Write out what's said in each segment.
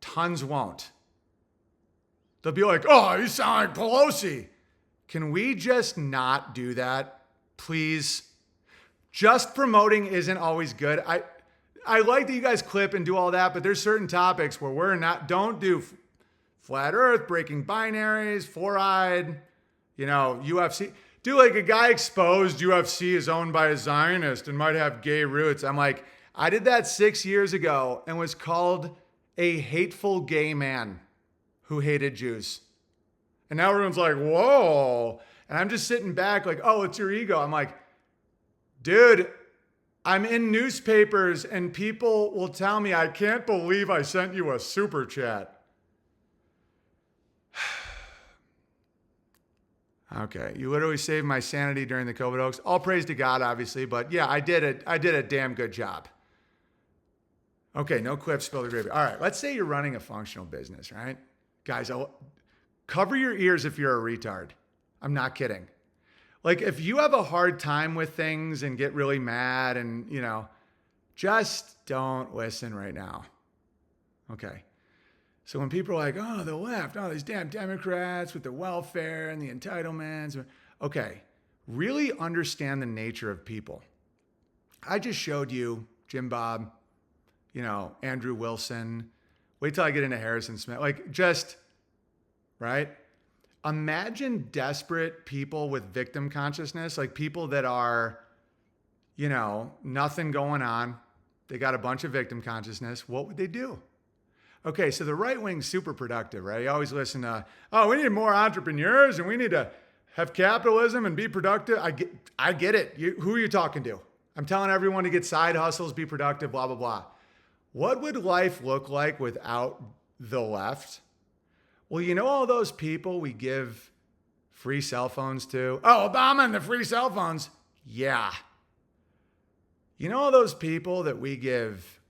Tons won't. They'll be like, oh, you sound like Pelosi. Can we just not do that, please? Just promoting isn't always good. I like that you guys clip and do all that, but there's certain topics where don't do flat earth, breaking binaries, fluoride, UFC. Do like a guy exposed UFC is owned by a Zionist and might have gay roots. I'm like, I did that 6 years ago and was called a hateful gay man who hated Jews. And now everyone's like, whoa. And I'm just sitting back like, oh, it's your ego. I'm like, dude, I'm in newspapers and people will tell me, I can't believe I sent you a super chat. Okay, you literally saved my sanity during the COVID hoax. All praise to God, obviously, but yeah, I did it. I did a damn good job. Okay, no clips, spill the gravy. All right, let's say you're running a functional business, right? Guys, cover your ears if you're a retard. I'm not kidding. Like if you have a hard time with things and get really mad and, just don't listen right now. Okay. So when people are like, oh, the left, oh, these damn Democrats with the welfare and the entitlements. Okay, really understand the nature of people. I just showed you Jim Bob, Andrew Wilson. Wait till I get into Harrison Smith. Like just, right? Imagine desperate people with victim consciousness, like people that are, nothing going on. They got a bunch of victim consciousness. What would they do? Okay, so the right wing's super productive, right? You always listen to, oh, we need more entrepreneurs and we need to have capitalism and be productive. I get it. Who are you talking to? I'm telling everyone to get side hustles, be productive, blah, blah, blah. What would life look like without the left? Well, all those people we give free cell phones to? Oh, Obama and the free cell phones. Yeah. All those people that we give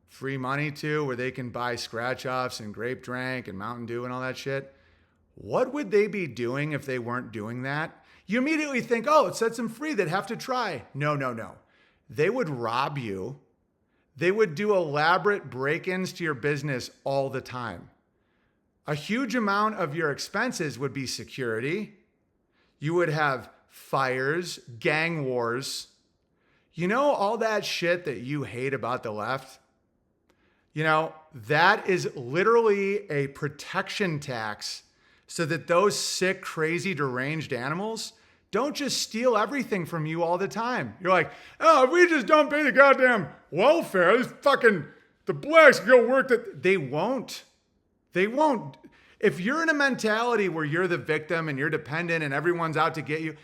free money to where they can buy scratch-offs and grape drink and Mountain Dew and all that shit? What would they be doing if they weren't doing that? You immediately think, oh, it sets them free. They'd have to try. No. They would rob you. They would do elaborate break-ins to your business all the time. A huge amount of your expenses would be security. You would have fires, gang wars. All that shit that you hate about the left? That is literally a protection tax so that those sick, crazy, deranged animals don't just steal everything from you all the time. You're like, oh, if we just don't pay the goddamn welfare, the blacks go work that. They won't. If you're in a mentality where you're the victim and you're dependent and everyone's out to get you,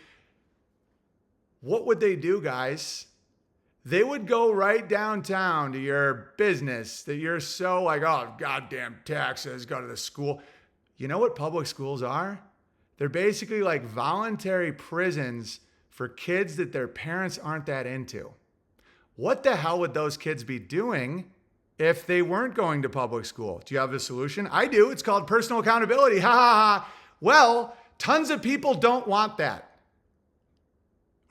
what would they do, guys? They would go right downtown to your business that you're so like, oh, goddamn taxes, go to the school. You know what public schools are? They're basically like voluntary prisons for kids that their parents aren't that into. What the hell would those kids be doing if they weren't going to public school? Do you have a solution? I do. It's called personal accountability. Ha ha ha. Well, tons of people don't want that.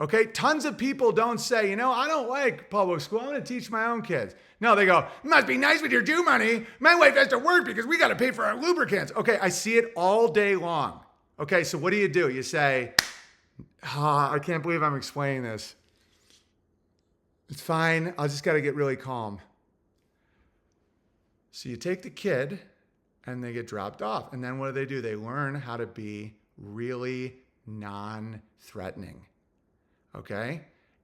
Okay, tons of people don't say, I don't like public school. I'm going to teach my own kids. No, they go, it must be nice with your Jew money. My wife has to work because we got to pay for our lubricants. Okay, I see it all day long. Okay, so what do? You say, I can't believe I'm explaining this. It's fine. I just got to get really calm. So you take the kid and they get dropped off. And then what do? They learn how to be really non-threatening. Okay?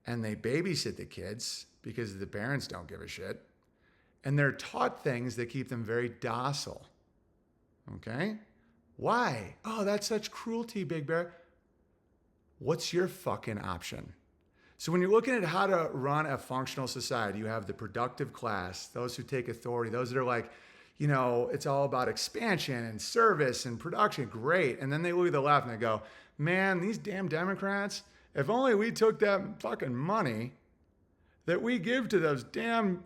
And they babysit the kids because the parents don't give a shit. And they're taught things that keep them very docile. Okay? Why? Oh, that's such cruelty, Big Bear. What's your fucking option? So when you're looking at how to run a functional society, you have the productive class, those who take authority, those that are like, it's all about expansion and service and production. Great. And then they look at the left and they go, man, these damn Democrats, if only we took that fucking money that we give to those damn,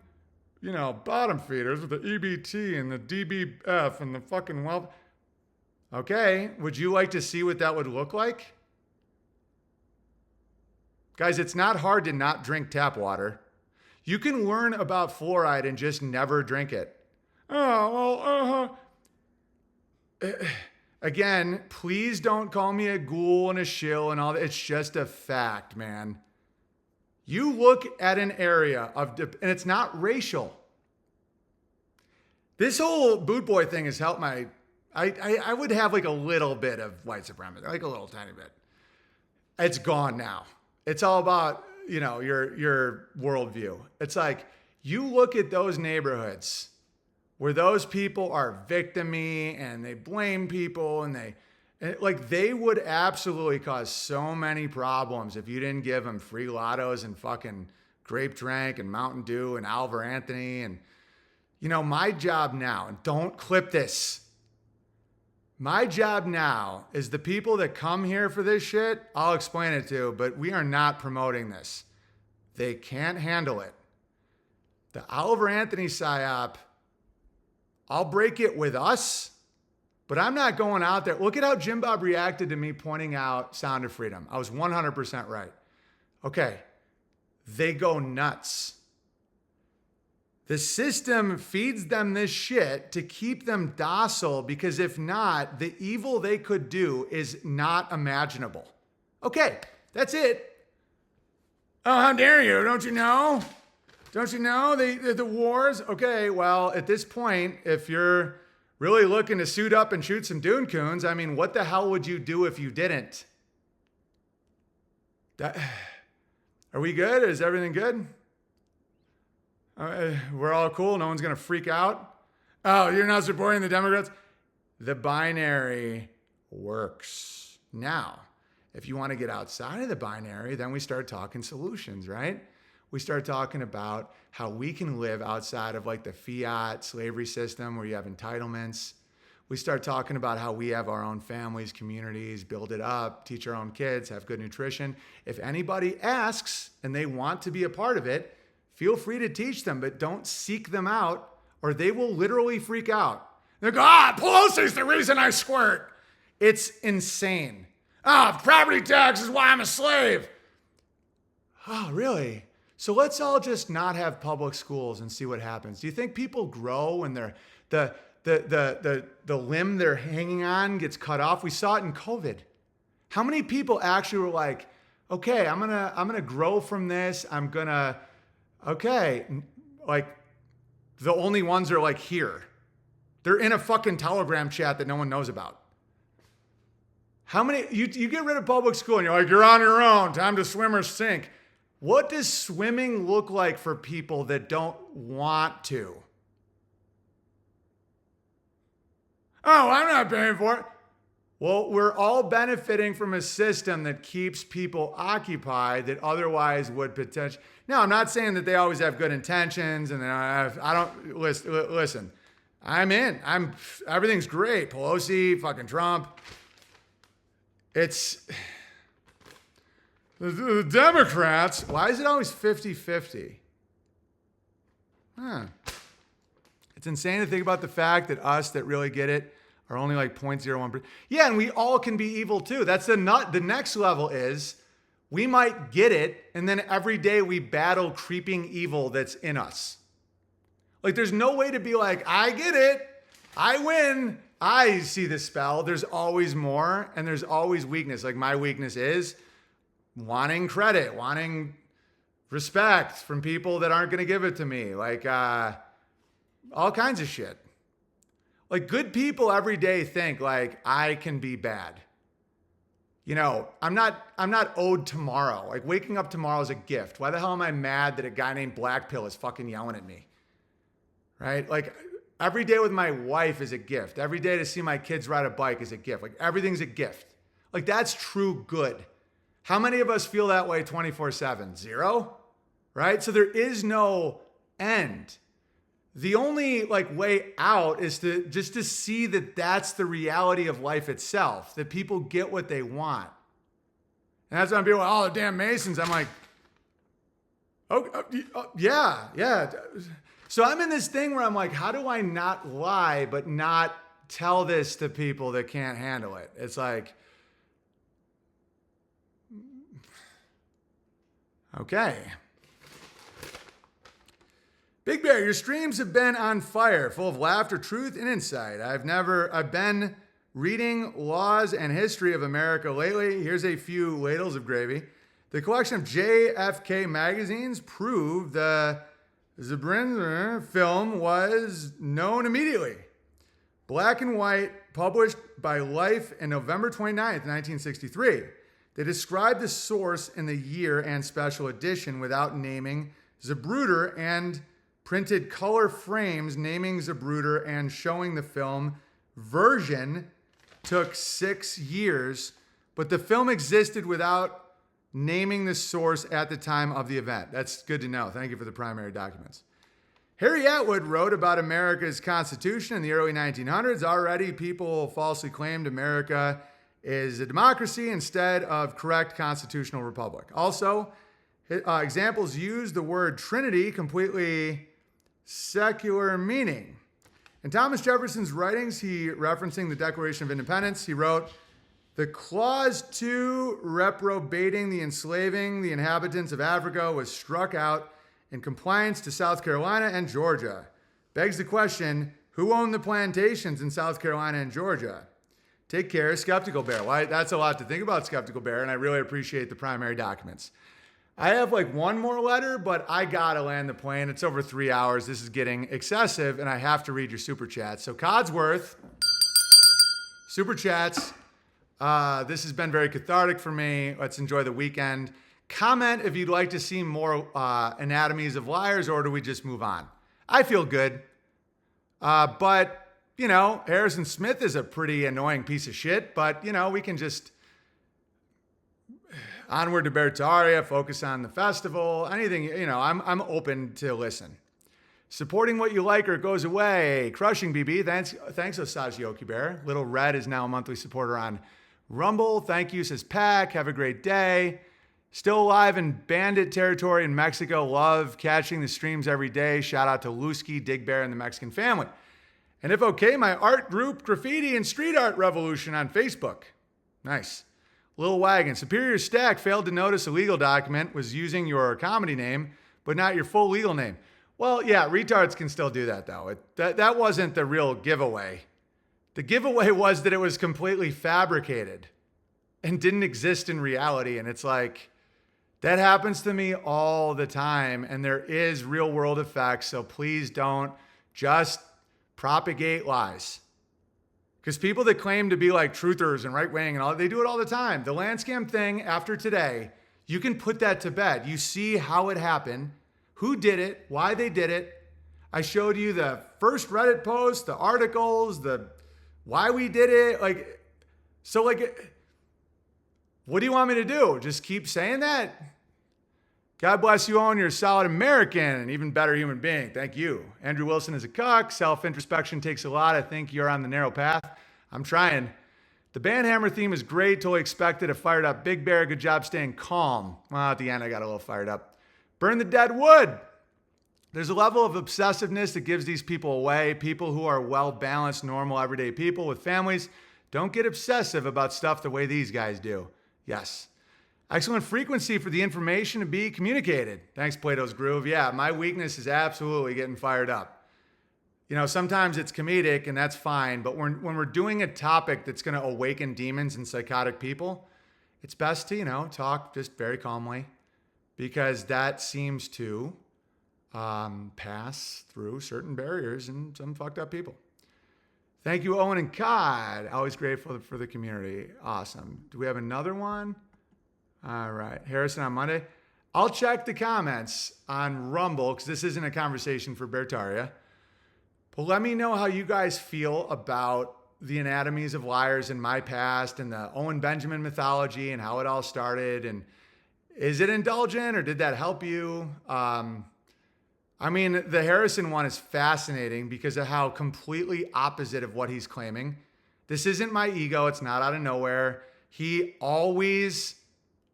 bottom feeders with the EBT and the DBF and the fucking wealth. Okay, would you like to see what that would look like? Guys, it's not hard to not drink tap water. You can learn about fluoride and just never drink it. Oh, well, again, please don't call me a ghoul and a shill and all that. It's just a fact, man. You look at an area of, and it's not racial. This whole boot boy thing has helped I would have like a little bit of white supremacy, like a little tiny bit. It's gone now. It's all about, your worldview. It's like, you look at those neighborhoods where those people are victim-y and they blame people and they would absolutely cause so many problems if you didn't give them free lottos and fucking grape drink and Mountain Dew and Oliver Anthony. And, my job now, and don't clip this, my job now is the people that come here for this shit, I'll explain it to, but we are not promoting this. They can't handle it. The Oliver Anthony psyop, I'll break it with us, but I'm not going out there. Look at how Jim Bob reacted to me pointing out Sound of Freedom. I was 100% right. Okay, they go nuts. The system feeds them this shit to keep them docile, because if not, the evil they could do is not imaginable. Okay, that's it. Oh, how dare you? Don't you know? Don't you know the wars? Okay, well, at this point, if you're really looking to suit up and shoot some Dune Coons, I mean, what the hell would you do if you didn't? Are we good? Is everything good? We're all cool. No one's going to freak out. Oh, you're not supporting the Democrats? The binary works. Now, if you want to get outside of the binary, then we start talking solutions, right? We start talking about how we can live outside of like the fiat slavery system where you have entitlements. We start talking about how we have our own families, communities, build it up, teach our own kids, have good nutrition. If anybody asks and they want to be a part of it, feel free to teach them, but don't seek them out or they will literally freak out. They go, Pelosi's the reason I squirt. It's insane. Property tax is why I'm a slave. Oh, really? So let's all just not have public schools and see what happens. Do you think people grow when the limb they're hanging on gets cut off? We saw it in COVID. How many people actually were like, okay, I'm gonna grow from this. Like the only ones are like here. They're in a fucking Telegram chat that no one knows about. How many, you get rid of public school and you're like, you're on your own, time to swim or sink. What does swimming look like for people that don't want to? Oh, I'm not paying for it. Well, we're all benefiting from a system that keeps people occupied that otherwise would potentially. Now, I'm not saying that they always have good intentions and I don't, listen, I'm in. Everything's great. Pelosi, fucking Trump. It's the Democrats. Why is it always 50-50? It's insane to think about the fact that us that really get it are only like 0.01%. Yeah, and we all can be evil too. That's the next level is we might get it, and then every day we battle creeping evil that's in us. Like there's no way to be like, I get it, I win, I see the spell. There's always more, and there's always weakness. Like my weakness is wanting credit, wanting respect from people that aren't going to give it to me. Like all kinds of shit. Like good people every day think like I can be bad. I'm not owed tomorrow. Like waking up tomorrow is a gift. Why the hell am I mad that a guy named Black Pill is fucking yelling at me? Right? Like every day with my wife is a gift. Every day to see my kids ride a bike is a gift. Like everything's a gift. Like that's true good. How many of us feel that way 24/7? Zero? Right? So there is no end. The only way out is to see that that's the reality of life itself, that people get what they want. And that's why people are, the damn Masons. I'm like, yeah. So I'm in this thing where I'm like, how do I not lie, but not tell this to people that can't handle it? It's like, okay. Big Bear, your streams have been on fire, full of laughter, truth, and insight. I've been reading Laws and History of America lately. Here's a few ladles of gravy. The collection of JFK magazines proved the Zabrin film was known immediately. Black and white, published by Life in November 29th, 1963. They described the source in the year and special edition without naming Zapruder, and printed color frames naming Zapruder and showing the film version took 6 years, but the film existed without naming the source at the time of the event. That's good to know. Thank you for the primary documents. Harry Atwood wrote about America's Constitution in the early 1900s. Already, people falsely claimed America is a democracy instead of correct constitutional republic. Also, examples use the word Trinity, completely secular meaning. In Thomas Jefferson's writings, he referencing the Declaration of Independence, he wrote, "The clause 2 reprobating the enslaving the inhabitants of Africa was struck out in compliance to South Carolina and Georgia. Begs the question, who owned the plantations in South Carolina and Georgia?" Take care, Skeptical Bear. Well, that's a lot to think about, Skeptical Bear, and I really appreciate the primary documents. I have like one more letter, but I gotta land the plane. It's over 3 hours. This is getting excessive, and I have to read your super chats. So Codsworth, super chats. This has been very cathartic for me. Let's enjoy the weekend. Comment if you'd like to see more anatomies of liars, or do we just move on? I feel good. But, you know, Harrison Smith is a pretty annoying piece of shit, but, you know, we can just onward to Bertaria, focus on the festival, anything, you know, I'm open to listen. Supporting what you like or it goes away. Crushing BB. Thanks Osagioki Bear. Little Red is now a monthly supporter on Rumble. Thank you, says Pack. Have a great day. Still alive in bandit territory in Mexico. Love catching the streams every day. Shout out to Lusky, Dig Bear, and the Mexican family. And if okay, my art group, Graffiti and Street Art Revolution on Facebook. Nice. Lil Wagon. Superior Stack failed to notice a legal document, was using your comedy name, but not your full legal name. Well, yeah, retards can still do that, though. That wasn't the real giveaway. The giveaway was that it was completely fabricated and didn't exist in reality. And it's like, that happens to me all the time. And there is real world effects. So please don't just propagate lies. Because people that claim to be like truthers and right wing and all, they do it all the time. The land scam thing after today, you can put that to bed. You see how it happened, who did it, why they did it. I showed you the first Reddit post, the articles, the why we did it. What do you want me to do? Just keep saying that? God bless you, Owen. You're a solid American and even better human being. Thank you. Andrew Wilson is a cuck. Self-introspection takes a lot. I think you're on the narrow path. I'm trying. The Bandhammer theme is great. Totally expected. A fired up Big Bear. Good job staying calm. Well, at the end, I got a little fired up. Burn the dead wood. There's a level of obsessiveness that gives these people away. People who are well-balanced, normal, everyday people with families don't get obsessive about stuff the way these guys do. Yes. Excellent frequency for the information to be communicated. Thanks, Plato's Groove. Yeah, my weakness is absolutely getting fired up. You know, sometimes it's comedic and that's fine, but when we're doing a topic that's going to awaken demons and psychotic people, it's best to, you know, talk just very calmly, because that seems to pass through certain barriers and some fucked up people. Thank you, Owen and Cod. Always grateful for the community. Awesome. Do we have another one? All right. Harrison on Monday. I'll check the comments on Rumble because this isn't a conversation for Bertaria. But let me know how you guys feel about the anatomies of liars in my past and the Owen Benjamin mythology and how it all started. And is it indulgent or did that help you? I mean, the Harrison one is fascinating because of how completely opposite of what he's claiming. This isn't my ego. It's not out of nowhere. He always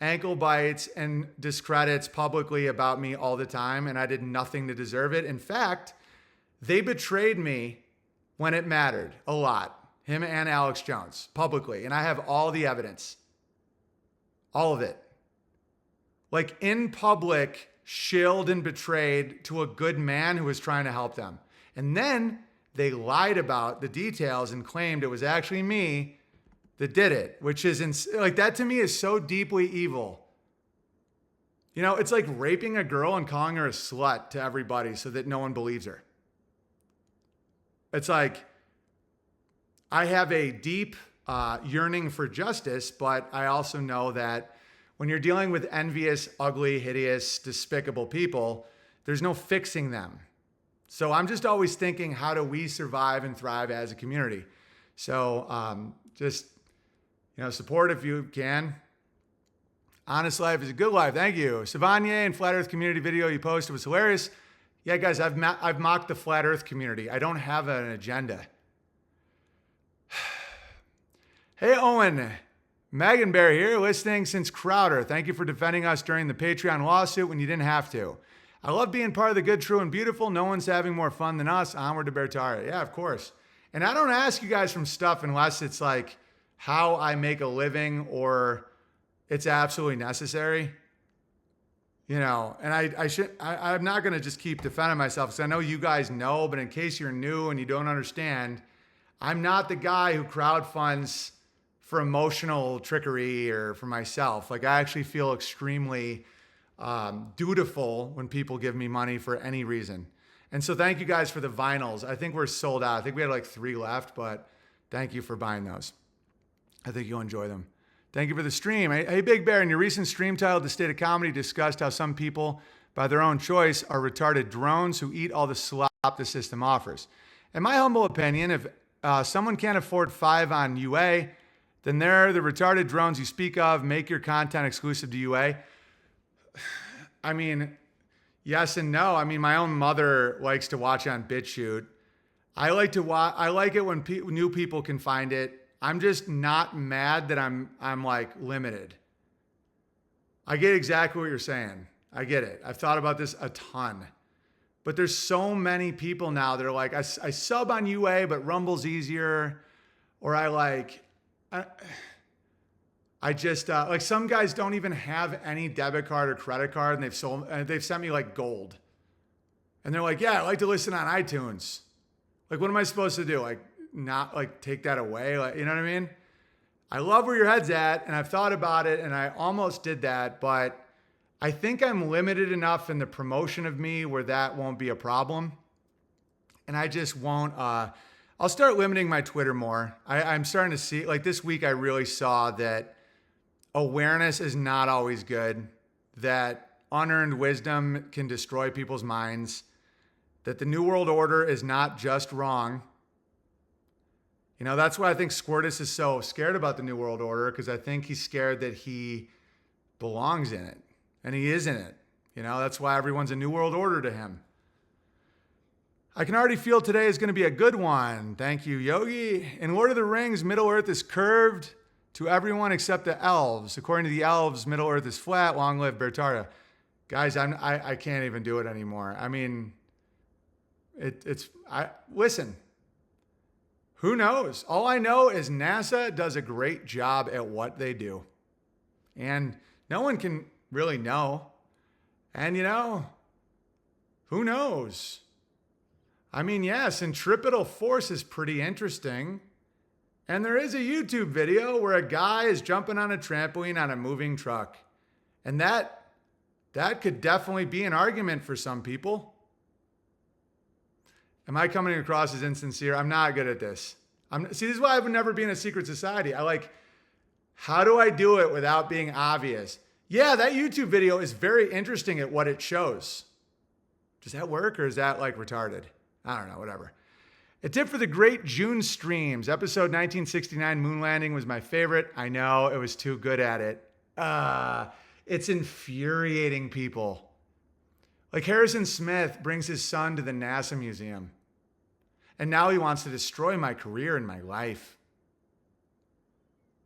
ankle bites and discredits publicly about me all the time, and I did nothing to deserve it. In fact, they betrayed me when it mattered a lot, him and Alex Jones, publicly, and I have all the evidence. All of it. Like in public shilled and betrayed to a good man who was trying to help them. And then they lied about the details and claimed it was actually me that did it, which is like, that to me is so deeply evil. You know, it's like raping a girl and calling her a slut to everybody so that no one believes her. It's like, I have a deep yearning for justice, but I also know that when you're dealing with envious, ugly, hideous, despicable people, there's no fixing them. So I'm just always thinking, how do we survive and thrive as a community? So just, support if you can. Honest life is a good life. Thank you. Savanye and Flat Earth community video you posted was hilarious. Yeah, guys, I've mocked the Flat Earth community. I don't have an agenda. Hey, Owen. Megan Bear here, listening since Crowder. Thank you for defending us during the Patreon lawsuit when you didn't have to. I love being part of the good, true, and beautiful. No one's having more fun than us. Onward to Bertara. Yeah, of course. And I don't ask you guys from stuff unless it's like how I make a living or it's absolutely necessary. And I'm not going to just keep defending myself because I know you guys know, but in case you're new and you don't understand, I'm not the guy who crowdfunds for emotional trickery or for myself. Like, I actually feel extremely dutiful when people give me money for any reason. And so thank you guys for the vinyls. I think we're sold out. I think we had like 3 left, but thank you for buying those. I think you'll enjoy them. Thank you for the stream. Hey, Big Bear, in your recent stream titled The State of Comedy, discussed how some people, by their own choice, are retarded drones who eat all the slop the system offers. In my humble opinion, if someone can't afford 5 on UA, then they're the retarded drones you speak of. Make your content exclusive to UA. I mean, yes and no. I mean, my own mother likes to watch on BitChute. I like to watch. I like it when new people can find it. I'm just not mad that I'm like limited. I get exactly what you're saying. I get it. I've thought about this a ton. But there's so many people now that are like, I sub on UA, but Rumble's easier. Or I just like, some guys don't even have any debit card or credit card, and they've sent me like gold. And they're like, yeah, I like to listen on iTunes. Like, what am I supposed to do? Like, not like take that away? Like, you know what I mean? I love where your head's at, and I've thought about it, and I almost did that, but I think I'm limited enough in the promotion of me where that won't be a problem. And I just won't, I'll start limiting my Twitter more. I'm starting to see, like this week, I really saw that awareness is not always good, that unearned wisdom can destroy people's minds, that the New World Order is not just wrong. That's why I think Squirtus is so scared about the New World Order, because I think he's scared that he belongs in it, and he is in it. That's why everyone's a New World Order to him. I can already feel today is going to be a good one. Thank you, Yogi. In Lord of the Rings, Middle Earth is curved to everyone except the elves. According to the elves, Middle Earth is flat. Long live Bertara. Guys, I can't even do it anymore. I mean, listen. Who knows? All I know is NASA does a great job at what they do. And no one can really know. And who knows? I mean, yeah, centripetal force is pretty interesting. And there is a YouTube video where a guy is jumping on a trampoline on a moving truck. And that could definitely be an argument for some people. Am I coming across as insincere? I'm not good at this. See, this is why I would never be in a secret society. How do I do it without being obvious? Yeah, that YouTube video is very interesting at what it shows. Does that work, or is that like retarded? I don't know, whatever. A tip for the great June streams. Episode 1969, Moon Landing, was my favorite. I know, it was too good at it. It's infuriating people. Like Harrison Smith brings his son to the NASA museum. And now he wants to destroy my career and my life.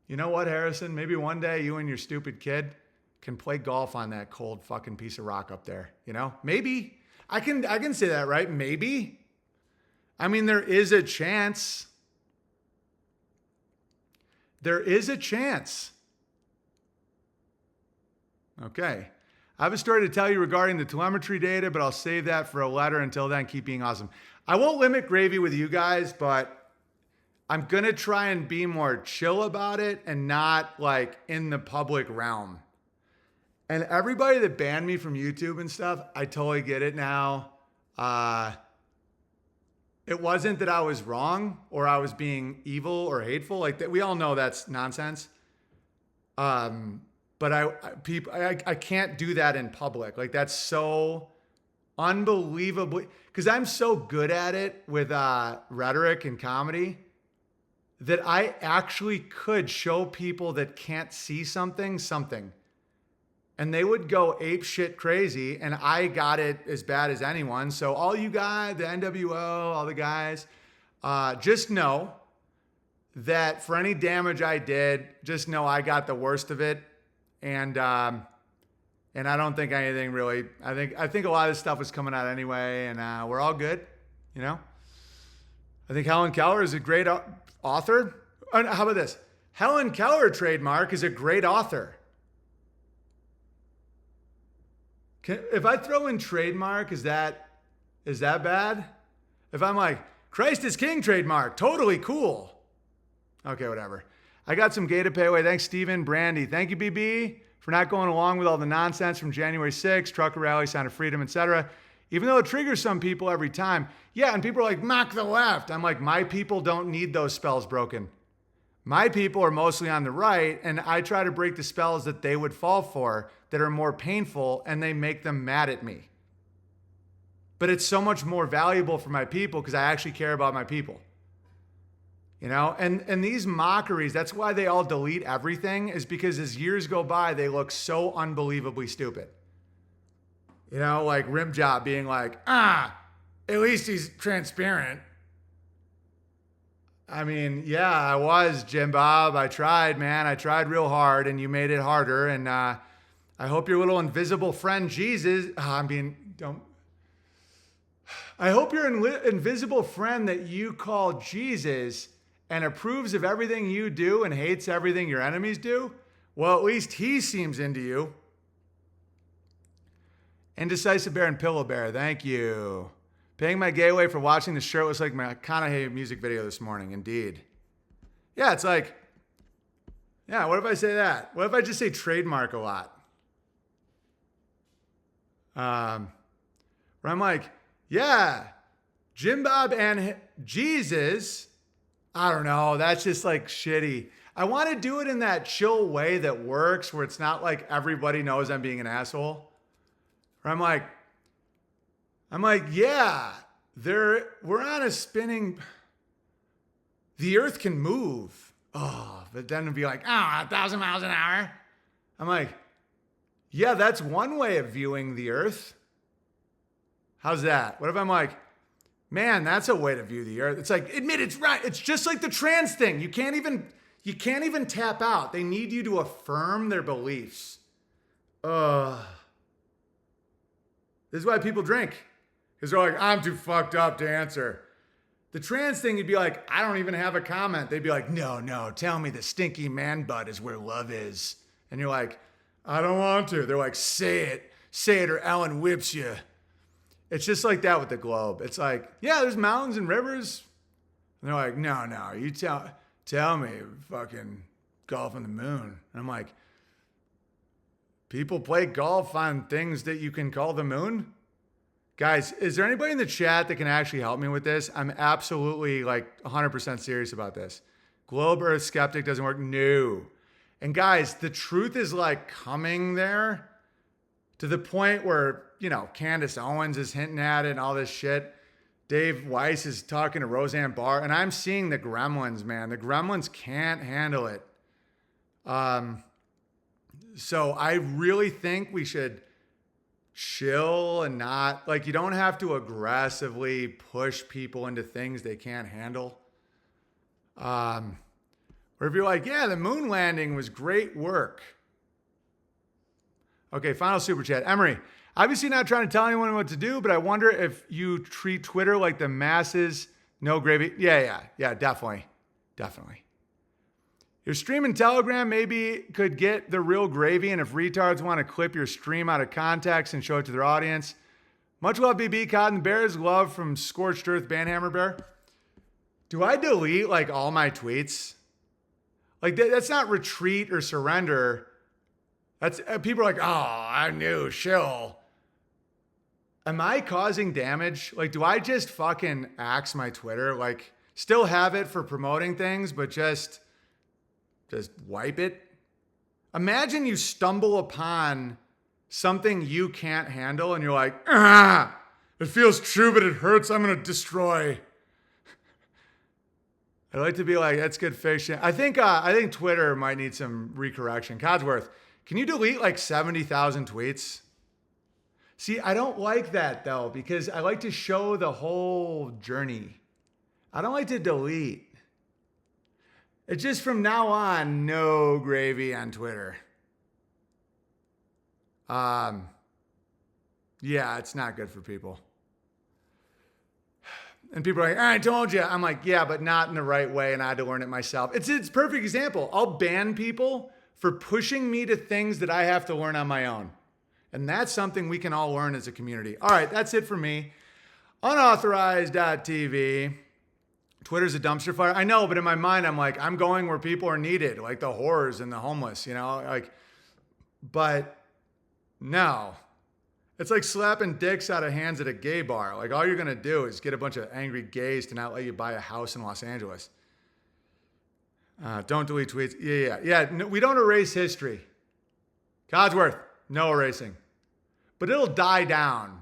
You know what, Harrison? Maybe one day you and your stupid kid can play golf on that cold fucking piece of rock up there. Maybe. I can say that, right? Maybe. I mean, there is a chance. There is a chance. Okay. I have a story to tell you regarding the telemetry data, but I'll save that for a letter. Until then, keep being awesome. I won't limit gravy with you guys, but I'm going to try and be more chill about it and not like in the public realm. And everybody that banned me from YouTube and stuff, I totally get it now. It wasn't that I was wrong or I was being evil or hateful. Like that, we all know that's nonsense. But I can't do that in public. Like that's so unbelievably, because I'm so good at it with rhetoric and comedy that I actually could show people that can't see something. And they would go ape shit crazy, and I got it as bad as anyone. So all you guys, the NWO, all the guys, just know that for any damage I did, just know I got the worst of it. And I don't think anything really, I think a lot of this stuff was coming out anyway, and we're all good, you know? I think Helen Keller is a great author. How about this? Helen Keller trademark is a great author. If I throw in trademark, is that bad? If I'm like, Christ is King trademark, totally cool. Okay, whatever. I got some gay to pay away. Thanks, Steven. Brandy. Thank you, BB, for not going along with all the nonsense from January 6th, trucker rally, Sound of Freedom, etc. Even though it triggers some people every time. Yeah, and people are like, mock the left. I'm like, my people don't need those spells broken. My people are mostly on the right, and I try to break the spells that they would fall for that are more painful, and they make them mad at me. But it's so much more valuable for my people because I actually care about my people. You know, and these mockeries, that's why they all delete everything, is because as years go by, they look so unbelievably stupid. You know, like Rimjob being like, at least he's transparent. I mean, yeah, I was, Jim Bob. I tried, man. I tried real hard, and you made it harder. And I hope your little invisible friend Jesus, I hope your invisible friend that you call Jesus and approves of everything you do and hates everything your enemies do, well, at least he seems into you. Indecisive Bear and Pillow Bear, thank you. Paying my gay way for watching the shirtless like McConaughey music video this morning. Indeed. Yeah, it's like, yeah, what if I say that? What if I just say trademark a lot? Where I'm like, yeah, Jim Bob and Jesus, I don't know, that's just like shitty. I want to do it in that chill way that works, where it's not like everybody knows I'm being an asshole. Where I'm like, yeah, we're on a spinning, the earth can move. Oh, but then it'd be like, 1,000 miles an hour. I'm like, yeah, that's one way of viewing the earth. How's that? What if I'm like, man, that's a way to view the earth. It's like, admit it's right. It's just like the trans thing. You can't even tap out. They need you to affirm their beliefs. This is why people drink. Because they're like, I'm too fucked up to answer. The trans thing, you'd be like, I don't even have a comment. They'd be like, no, tell me the stinky man butt is where love is. And you're like, I don't want to. They're like, say it or Ellen whips you. It's just like that with the globe. It's like, yeah, there's mountains and rivers. And they're like, no, you tell me fucking golf on the moon. And I'm like, people play golf on things that you can call the moon? Guys, is there anybody in the chat that can actually help me with this? I'm absolutely like 100% serious about this. Globe Earth skeptic doesn't work. No. And guys, the truth is like coming there to the point where, you know, Candace Owens is hinting at it and all this shit. Dave Weiss is talking to Roseanne Barr, and I'm seeing the gremlins, man. The gremlins can't handle it. So I really think we should chill and not, like, you don't have to aggressively push people into things they can't handle. Or if you're like, yeah, the moon landing was great work. Okay, final super chat. Emery, obviously not trying to tell anyone what to do, but I wonder if you treat Twitter like the masses, no gravy. Yeah, definitely. Your stream and Telegram maybe could get the real gravy, and if retards want to clip your stream out of context and show it to their audience. Much love, BB Cotton Bears. Love from Scorched Earth Banhammer Bear. Do I delete like all my tweets? Like that's not retreat or surrender. That's people are like, oh, I knew, shill. Am I causing damage? Like, do I just fucking axe my Twitter? Like, still have it for promoting things, but just wipe it? Imagine you stumble upon something you can't handle and you're like, it feels true, but it hurts. I'm going to destroy. I'd like to be like, that's good fiction. I think Twitter might need some recorrection. Codsworth, can you delete like 70,000 tweets? See, I don't like that though, because I like to show the whole journey. I don't like to delete. It's just from now on, no gravy on Twitter. Yeah, it's not good for people. And people are like, I told you. I'm like, yeah, but not in the right way, and I had to learn it myself. It's a perfect example. I'll ban people for pushing me to things that I have to learn on my own. And that's something we can all learn as a community. All right, that's it for me. Unauthorized.tv. Twitter's a dumpster fire. I know, but in my mind, I'm like, I'm going where people are needed, like the whores and the homeless, you know? Like, but no. It's like slapping dicks out of hands at a gay bar. Like, all you're going to do is get a bunch of angry gays to not let you buy a house in Los Angeles. Don't delete tweets. Yeah. No, we don't erase history. Codsworth, no erasing. But it'll die down.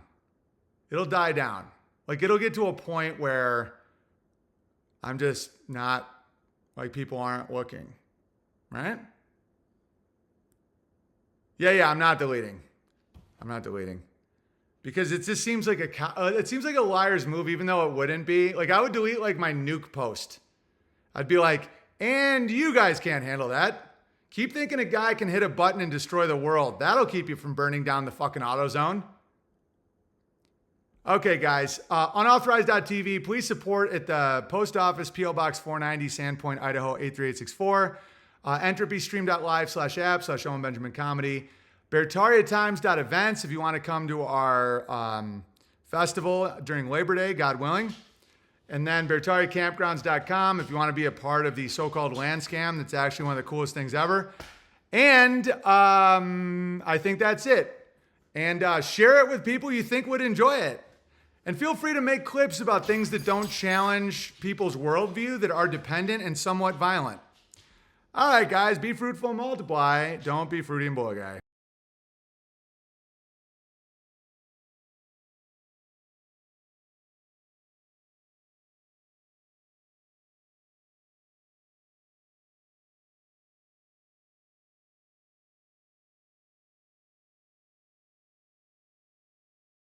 It'll die down. Like, it'll get to a point where I'm just not, like, people aren't looking. Right? Yeah, I'm not deleting. Because it just seems like a liar's move, even though it wouldn't be. Like, I would delete like my nuke post. I'd be like, and you guys can't handle that. Keep thinking a guy can hit a button and destroy the world. That'll keep you from burning down the fucking AutoZone. Okay, guys. Unauthorized.tv. Please support at the post office, P.O. Box 490, Sandpoint, Idaho 83864. Entropystream.live/app/Owen Benjamin Comedy. BeartariaTimes.events if you want to come to our festival during Labor Day, God willing. And then BeartariaCampgrounds.com if you want to be a part of the so-called land scam. That's actually one of the coolest things ever. And I think that's it. And share it with people you think would enjoy it. And feel free to make clips about things that don't challenge people's worldview, that are dependent and somewhat violent. All right, guys, be fruitful and multiply. Don't be fruity and bull guy.